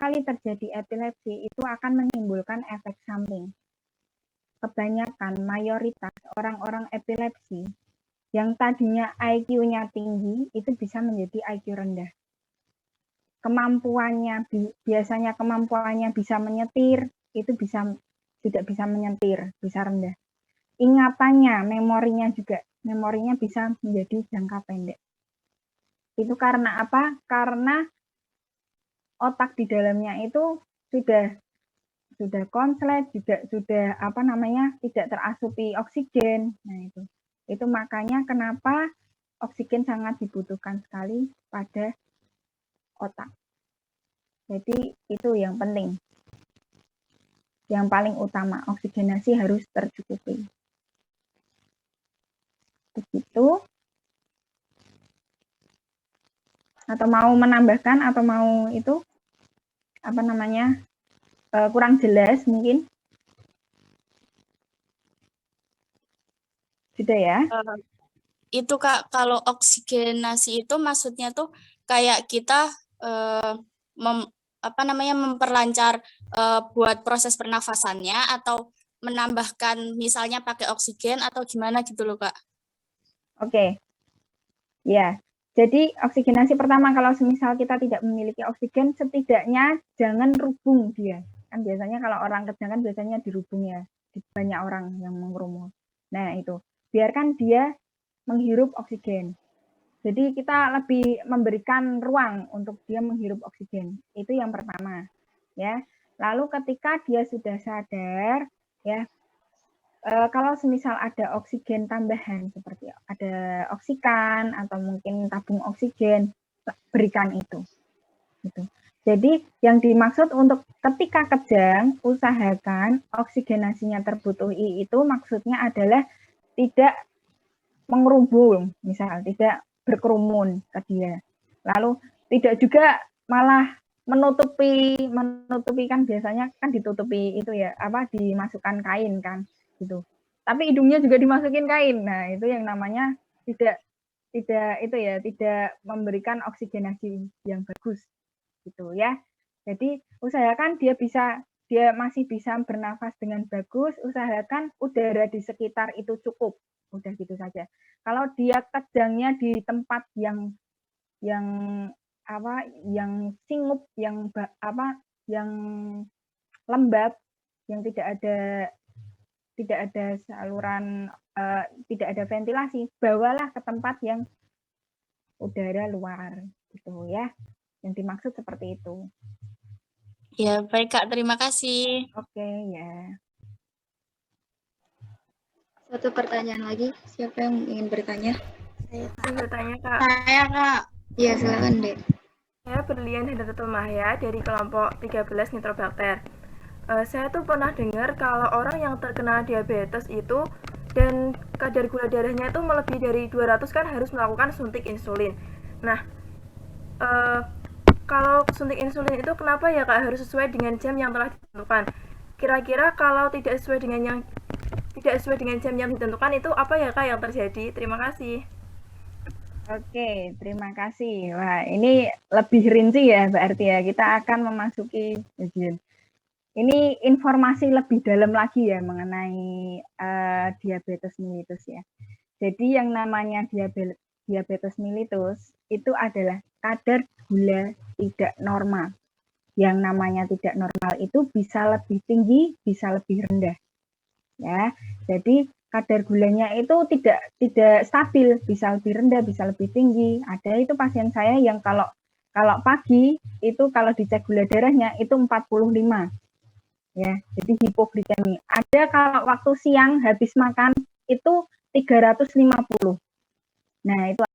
kali terjadi epilepsi itu akan menimbulkan efek samping. Kebanyakan mayoritas orang-orang epilepsi yang tadinya IQ-nya tinggi itu bisa menjadi IQ rendah. Biasanya kemampuannya bisa menyetir, itu tidak bisa menyetir, bisa rendah. Ingatannya, memorinya bisa menjadi jangka pendek. Itu karena apa? Karena otak di dalamnya itu sudah konslet, juga sudah tidak terasupi oksigen. Nah, itu makanya kenapa oksigen sangat dibutuhkan sekali pada otak. Jadi itu yang penting. Yang paling utama, oksigenasi harus tercukupi. Begitu. Atau mau menambahkan atau mau itu kurang jelas mungkin? Sudah ya? Itu Kak, kalau oksigenasi itu maksudnya tuh kayak kita memperlancar buat proses pernafasannya atau menambahkan misalnya pakai oksigen atau gimana gitu loh Kak. Oke. Ya. Jadi oksigenasi pertama kalau semisal kita tidak memiliki oksigen, setidaknya jangan rubung dia. Kan biasanya kalau orang kejang kan biasanya dirubung ya, di banyak orang yang mengerumun. Nah itu, biarkan dia menghirup oksigen. Jadi kita lebih memberikan ruang untuk dia menghirup oksigen. Itu yang pertama, ya. Lalu ketika dia sudah sadar, ya, kalau semisal ada oksigen tambahan seperti ada oksikan atau mungkin tabung oksigen, berikan itu. Gitu. Jadi yang dimaksud untuk ketika kejang, usahakan oksigenasinya terbutuhi itu maksudnya adalah tidak mengerumbung, misal tidak berkerumun ke dia. Lalu tidak juga malah menutupi kan biasanya kan ditutupi itu ya, dimasukkan kain kan gitu. Tapi hidungnya juga dimasukin kain. Nah, itu yang namanya tidak memberikan oksigenasi yang bagus gitu ya. Jadi usahakan dia masih bisa bernafas dengan bagus, usahakan udara di sekitar itu cukup. Udah gitu saja. Kalau dia kejangnya di tempat yang singup, yang lembab, yang tidak ada saluran, tidak ada ventilasi, bawalah ke tempat yang udara luar gitu ya. Yang dimaksud seperti itu. Ya, baik Kak, terima kasih. Oke, ya. Satu pertanyaan lagi, siapa yang ingin bertanya? Saya bertanya Kak. Saya Kak. Iya, silakan Dek. Saya Berlian Hendratul Mahya dari kelompok 13 Nitrobakter. Saya tuh pernah dengar kalau orang yang terkena diabetes itu dan kadar gula darahnya itu melebihi dari 200 kan harus melakukan suntik insulin. Nah, kalau suntik insulin itu kenapa ya Kak harus sesuai dengan jam yang telah ditentukan? Kira-kira kalau tidak sesuai dengan jam yang ditentukan itu apa ya Kak yang terjadi? Terima kasih. Oke, terima kasih. Wah, ini lebih rinci ya berarti ya. Kita akan memasuki bagian. Ini informasi lebih dalam lagi ya mengenai diabetes mellitus ya. Jadi yang namanya diabetes mellitus itu adalah kadar gula tidak normal. Yang namanya tidak normal itu bisa lebih tinggi, bisa lebih rendah. Ya. Jadi kadar gulanya itu tidak stabil, bisa lebih rendah, bisa lebih tinggi. Ada itu pasien saya yang kalau pagi itu kalau dicek gula darahnya itu 45. Ya, jadi hipoglikemi. Ada kalau waktu siang habis makan itu 350. Nah, itu